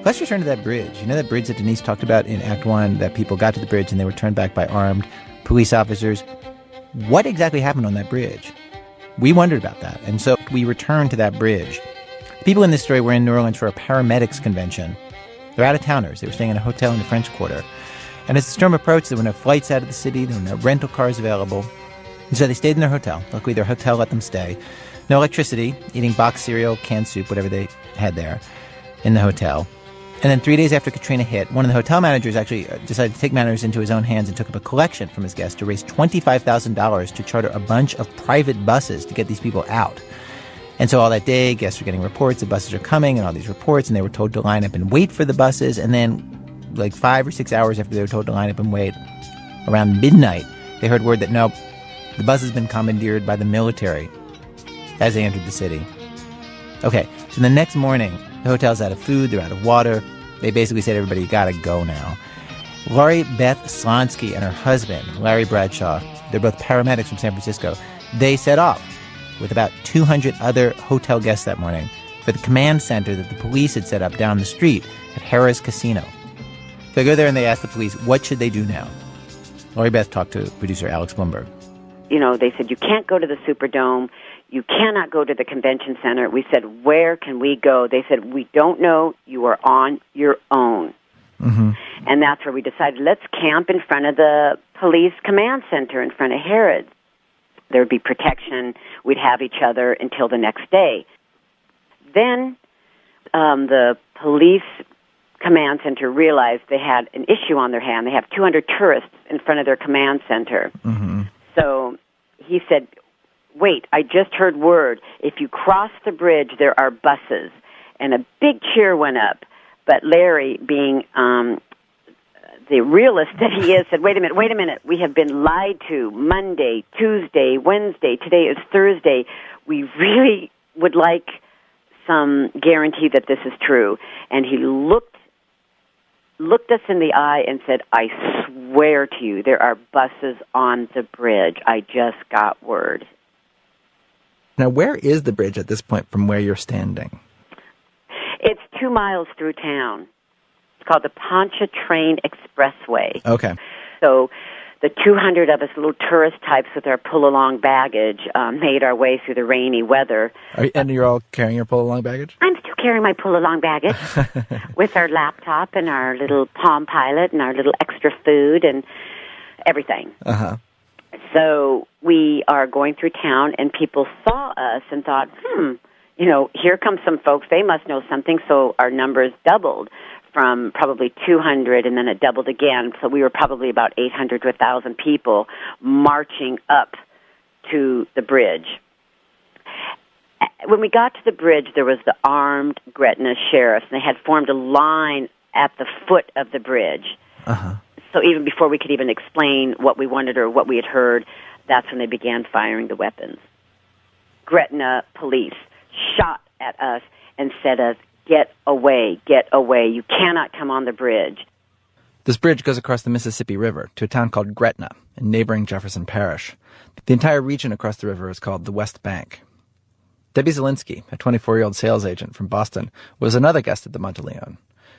Let's return to that bridge. You know that bridge that Denise talked about in Act 1, that people got to the bridge and they were turned back by armed police officers? What exactly happened on that bridge? We wondered about that, and so we returned to that bridge. People in this story were in New Orleans for a paramedics convention. They're out-of-towners. They were staying in a hotel in the French Quarter. And as the storm approached, there were no flights out of the city. There were no rental cars available. And so they stayed in their hotel. Luckily, their hotel let them stay. No electricity, eating boxed cereal, canned soup, whatever they had there in the hotel. And then 3 days after Katrina hit, one of the hotel managers actually decided to take matters into his own hands and took up a collection from his guests to raise $25,000 to charter a bunch of private buses to get these people out. And so all that day, guests were getting reports, the buses are coming, and all these reports, and they were told to line up and wait for the buses. And then, like 5 or 6 hours after they were told to line up and wait, around midnight, they heard word that, no, the bus has been commandeered by the military as they entered the city. Okay, so the next morning, the hotel's out of food, they're out of water. They basically said, everybody, you gotta go now. Laurie Beth Slonsky and her husband, Larry Bradshaw, they're both paramedics from San Francisco. They set off with about 200 other hotel guests that morning for the command center that the police had set up down the street at Harrah's Casino. They go there and they ask the police, what should they do now? Laurie Beth talked to producer Alex Blumberg. You know, they said, you can't go to the Superdome. You cannot go to the convention center. We said, where can we go? They said, we don't know. You are on your own. Mm-hmm. And that's where we decided, let's camp in front of the police command center in front of Harrods. There would be protection. We'd have each other until the next day. Then the police command center realized they had an issue on their hand. They have 200 tourists in front of their command center. Mm-hmm. So he said, wait, I just heard word. If you cross the bridge, there are buses. And a big cheer went up. But Larry, being the realist that he is, said, wait a minute. We have been lied to Monday, Tuesday, Wednesday. Today is Thursday. We really would like some guarantee that this is true. And he looked us in the eye and said, I swear to you, there are buses on the bridge. I just got word. Now, where is the bridge at this point from where you're standing? It's 2 miles through town. It's called the Pontchartrain Expressway. Okay. So the 200 of us little tourist types with our pull-along baggage made our way through the rainy weather. And you're all carrying your pull-along baggage? I'm still carrying my pull-along baggage with our laptop and our little Palm Pilot and our little extra food and everything. Uh-huh. So we are going through town, and people saw us and thought, here come some folks. They must know something. So our numbers doubled from probably 200, and then it doubled again. So we were probably about 800 to 1,000 people marching up to the bridge. When we got to the bridge, there was the armed Gretna sheriffs, and they had formed a line at the foot of the bridge. Uh-huh. So even before we could even explain what we wanted or what we had heard, that's when they began firing the weapons. Gretna police shot at us and said us, get away, you cannot come on the bridge. This bridge goes across the Mississippi River to a town called Gretna in neighboring Jefferson Parish. The entire region across the river is called the West Bank. Debbie Zielinski, a 24-year-old sales agent from Boston, was another guest at the Monteleone.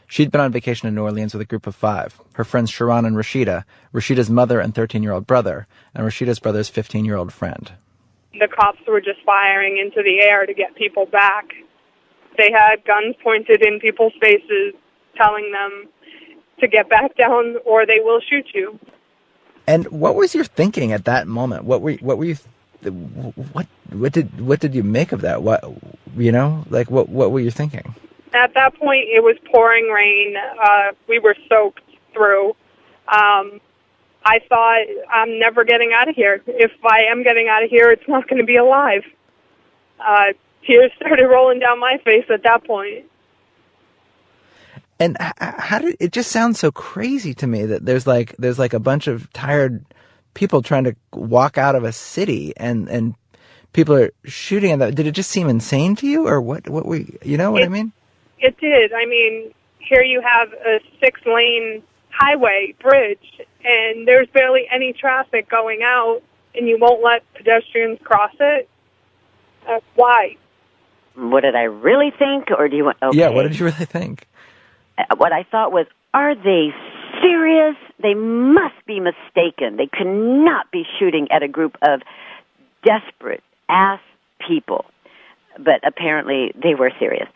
She'd been on vacation in New Orleans with a group of 5, her friends Sharon and Rashida, Rashida's mother and 13-year-old brother, and Rashida's brother's 15-year-old friend. The cops were just firing into the air to get people back. They had guns pointed in people's faces, telling them to get back down or they will shoot you. And what was your thinking at that moment? What did you make of that? What were you thinking? At that point, it was pouring rain. We were soaked through. I thought, I'm never getting out of here. If I am getting out of here, it's not going to be alive. Tears started rolling down my face at that point. And how did it just sounds so crazy to me that there's like a bunch of tired people trying to walk out of a city and people are shooting at that. Did it just seem insane to you, or what I mean? It did. I mean, here you have a 6-lane highway bridge, and there's barely any traffic going out, and you won't let pedestrians cross it? Why? What did I really think, or do you want... Okay. Yeah, what did you really think? what I thought was, are they serious? They must be mistaken. They could not be shooting at a group of desperate ass people. But apparently they were serious.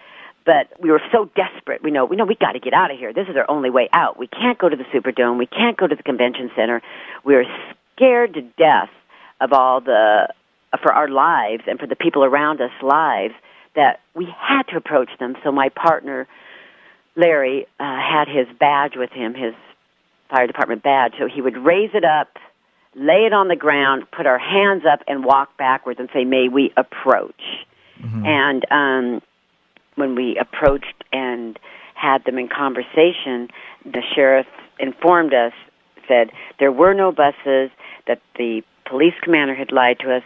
But we were so desperate. We know we got to get out of here. This is our only way out. We can't go to the Superdome. We can't go to the convention center. We were scared to death of for our lives and for the people around us lives, that we had to approach them. So my partner, Larry, had his badge with him, his fire department badge. So he would raise it up, lay it on the ground, put our hands up, and walk backwards and say, "May we approach?" Mm-hmm. And when we approached and had them in conversation, the sheriff informed us, said there were no buses, that the police commander had lied to us.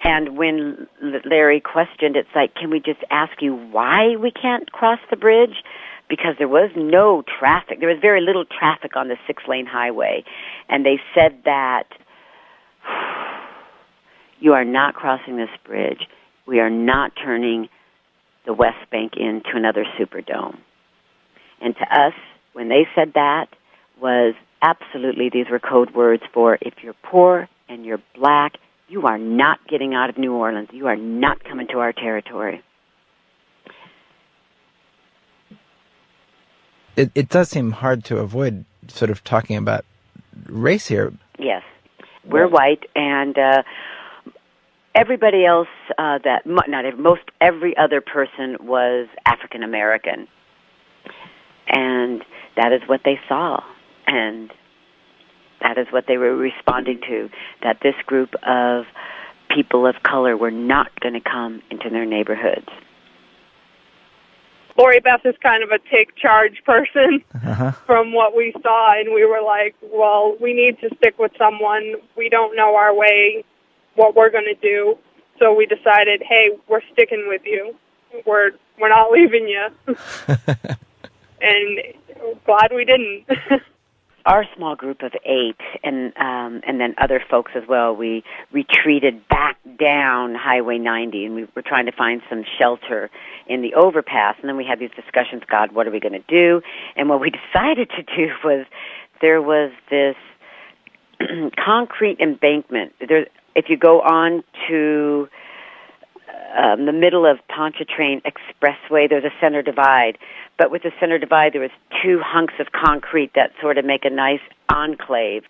And when Larry questioned, it's like, can we just ask you why we can't cross the bridge? Because there was no traffic. There was very little traffic on the 6-lane highway. And they said that you are not crossing this bridge. We are not turning the West Bank into another Superdome. And to us, when they said that, was absolutely, these were code words for, if you're poor and you're black, you are not getting out of New Orleans. You are not coming to our territory. It does seem hard to avoid sort of talking about race here. Yes. We're white, and everybody else, most every other person was African American. And that is what they saw. And that is what they were responding to, that this group of people of color were not going to come into their neighborhoods. Lori Beth is kind of a take-charge person from what we saw, and we were like, well, we need to stick with someone. We don't know our way, what we're going to do. So we decided, hey, we're sticking with you. We're not leaving you. And glad we didn't. Our small group of 8, and then other folks as well, we retreated back down Highway 90, and we were trying to find some shelter in the overpass. And then we had these discussions, God, what are we going to do? And what we decided to do was, there was this concrete embankment. If you go on to the middle of Pontchartrain Expressway, there's a center divide. But with the center divide, there was 2 hunks of concrete that sort of make a nice enclave.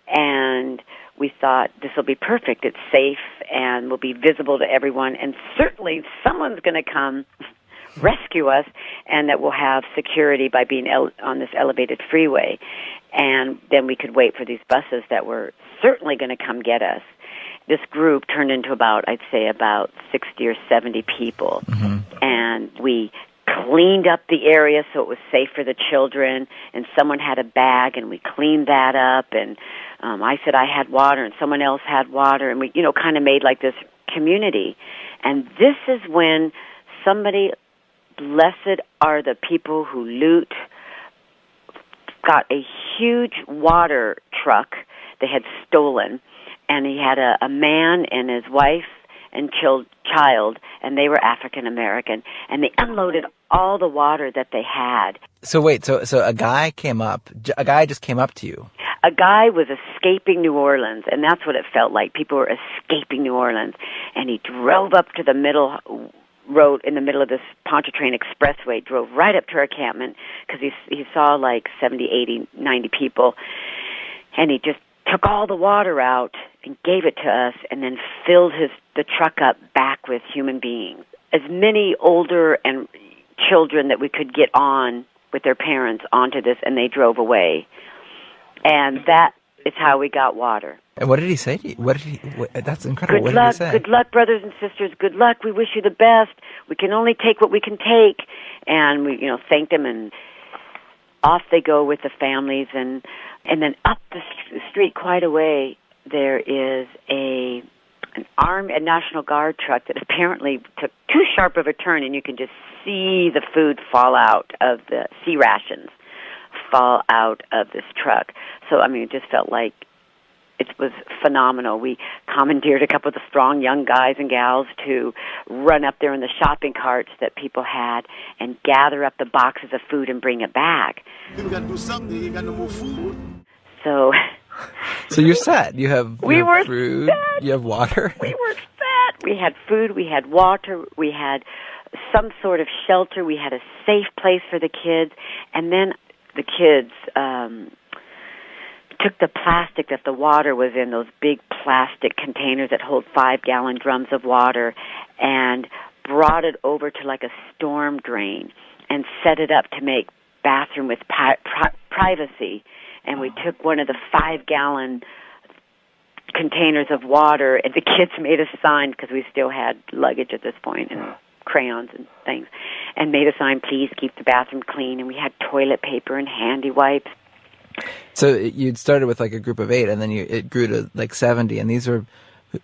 And we thought, this will be perfect. It's safe and will be visible to everyone. And certainly someone's going to come rescue us, and that we'll have security by being on this elevated freeway. And then we could wait for these buses that were certainly going to come get us. This group turned into about 60 or 70 people. Mm-hmm. And we cleaned up the area so it was safe for the children, and someone had a bag, and we cleaned that up, and I said I had water, and someone else had water, and we, kind of made like this community. And this is when somebody, blessed are the people who loot, got a huge water truck they had stolen, and he had a man and his wife and child, and they were African American, and they unloaded all the water that they had. So wait, so a guy just came up to you. A guy was escaping New Orleans, and that's what it felt like. People were escaping New Orleans, and he drove up to the middle road in the middle of this Pontchartrain Expressway, drove right up to our encampment, because he saw like 70, 80, 90 people, and he just took all the water out and gave it to us, and then filled the truck up back with human beings. As many older and children that we could get on with their parents onto this, and they drove away. And that is how we got water. And what did he say to you? That's incredible. Good luck, did he say? Good luck, brothers and sisters. Good luck. We wish you the best. We can only take what we can take. And we, thanked him, and off they go with the families. And then up the street quite a way, there is an armed and National Guard truck that apparently took too sharp of a turn, and you can just see the food fall out of the sea rations fall out of this truck. So, it just felt like it was phenomenal. We commandeered a couple of the strong young guys and gals to run up there in the shopping carts that people had and gather up the boxes of food and bring it back. You got to do something. You got no more food. So you're set. You have were food. Set. You have water. We were set. We had food. We had water. We had some sort of shelter. We had a safe place for the kids. And then the kids took the plastic that the water was in, those big plastic containers that hold 5-gallon drums of water, and brought it over to like a storm drain and set it up to make bathroom with privacy. And we took one of the 5-gallon containers of water, and the kids made a sign, because we still had luggage at this point and crayons and things, and made a sign, please keep the bathroom clean. And we had toilet paper and handy wipes. So you'd started with like a group of 8, and then it grew to like 70. And these were,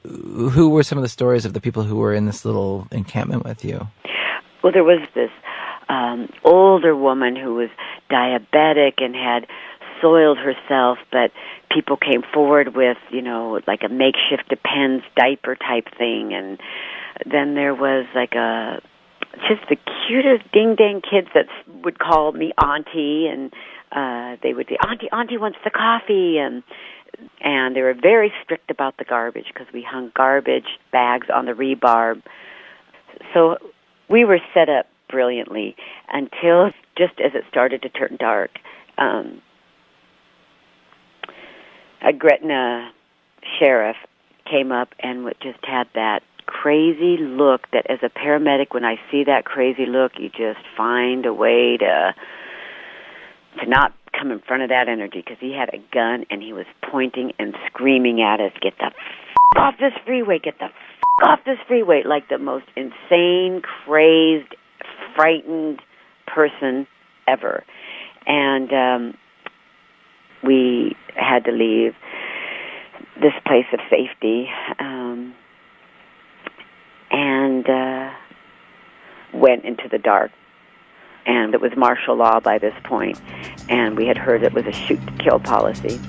who were some of the stories of the people who were in this little encampment with you? Well, there was this older woman who was diabetic and had soiled herself, but people came forward with, like a makeshift Depends diaper type thing. And then there was like just the cutest ding-dang kids that would call me auntie, and they would say, Auntie wants the coffee, and they were very strict about the garbage, because we hung garbage bags on the rebar. So we were set up brilliantly until just as it started to turn dark. A Gretna sheriff came up and just had that crazy look that, as a paramedic, when I see that crazy look, you just find a way to not come in front of that energy, because he had a gun and he was pointing and screaming at us, get the f*** off this freeway, get the f*** off this freeway, like the most insane, crazed, frightened person ever. And we had to leave this place of safety, and went into the dark. And it was martial law by this point, and we had heard it was a shoot-to-kill policy.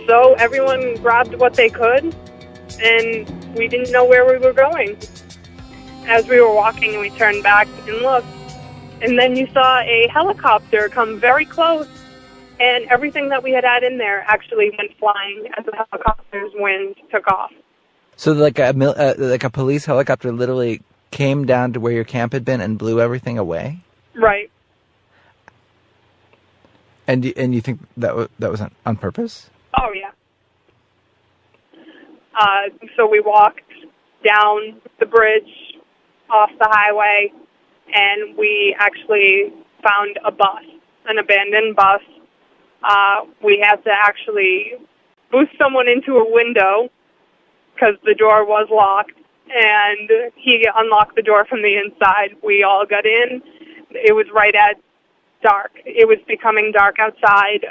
So everyone grabbed what they could, and we didn't know where we were going. As we were walking, we turned back and looked, and then you saw a helicopter come very close, and everything that we had in there actually went flying as the helicopter's wind took off. So like a police helicopter literally came down to where your camp had been and blew everything away? Right. And you think that was on purpose? Oh, yeah. So we walked down the bridge off the highway, and we actually found a bus, an abandoned bus. We had to actually boost someone into a window because the door was locked, and he unlocked the door from the inside. We all got in. It was right at dark. It was becoming dark outside.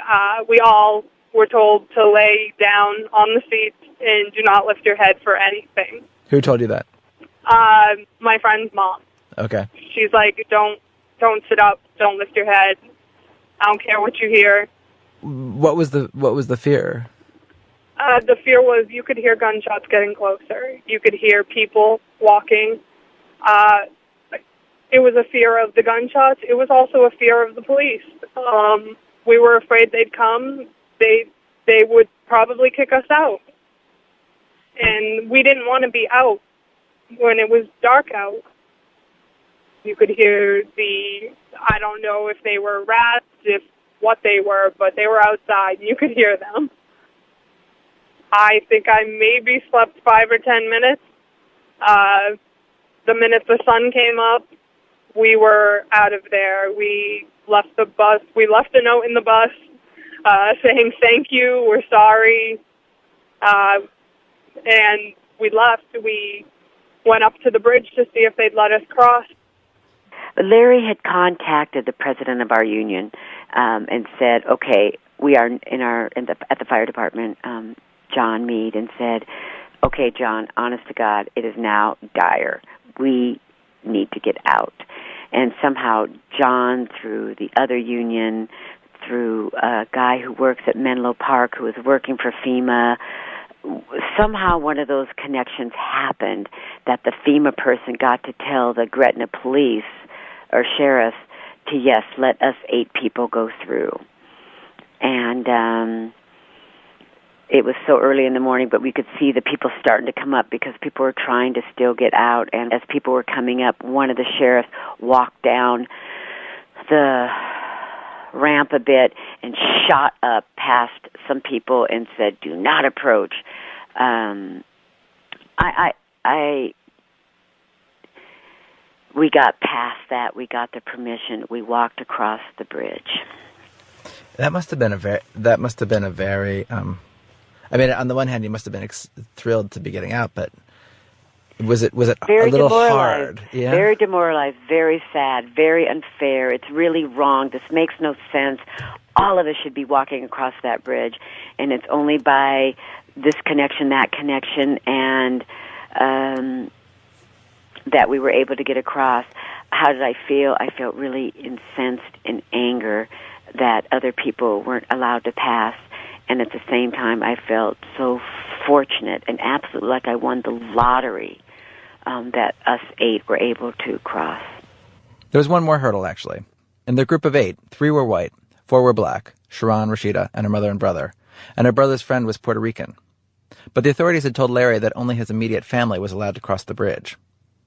We all were told to lay down on the seats and do not lift your head for anything. Who told you that? My friend's mom. Okay. She's like, don't sit up, don't lift your head. I don't care what you hear. What was the fear? The fear was you could hear gunshots getting closer. You could hear people walking. It was a fear of the gunshots. It was also a fear of the police. We were afraid they'd come. They would probably kick us out. And we didn't want to be out when it was dark out. You could hear I don't know if they were rats, if what they were, but they were outside, and you could hear them. I think I maybe slept 5 or 10 minutes. The minute the sun came up, we were out of there. We left the bus. We left a note in the bus saying thank you, we're sorry, and we left. We went up to the bridge to see if they'd let us cross. Larry had contacted the president of our union and said, "Okay, we are at the fire department." John Meade, and said, "Okay, John, honest to God, it is now dire. We need to get out." And somehow John, through the other union, through a guy who works at Menlo Park who was working for FEMA, somehow one of those connections happened that the FEMA person got to tell the Gretna police or sheriff to, yes, let us 8 people go through. And it was so early in the morning, but we could see the people starting to come up because people were trying to still get out. And as people were coming up, one of the sheriffs walked down the ramp a bit and shot up past some people and said, "Do not approach." We got past that. We got the permission. We walked across the bridge. That must have been a very. I mean, on the one hand, you must have been thrilled to be getting out, but was it very a little hard? Yeah? Very demoralized, very sad, very unfair. It's really wrong. This makes no sense. All of us should be walking across that bridge, and it's only by this connection, that connection, and that we were able to get across. How did I feel? I felt really incensed and anger that other people weren't allowed to pass. And at the same time, I felt so fortunate and absolutely like I won the lottery that us 8 were able to cross. There was one more hurdle, actually. In the group of 8, 3 were white, 4 were black, Sharon, Rashida, and her mother and brother. And her brother's friend was Puerto Rican. But the authorities had told Larry that only his immediate family was allowed to cross the bridge.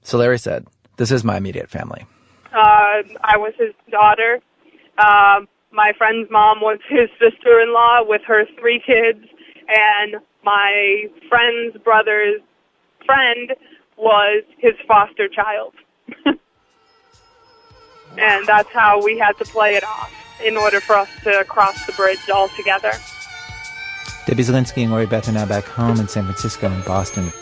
So Larry said, "This is my immediate family." I was his daughter. My friend's mom was his sister-in-law with her 3 kids, and my friend's brother's friend was his foster child. And that's how we had to play it off in order for us to cross the bridge all together. Debbie Zielinski and Lori Beth are now back home in San Francisco and Boston.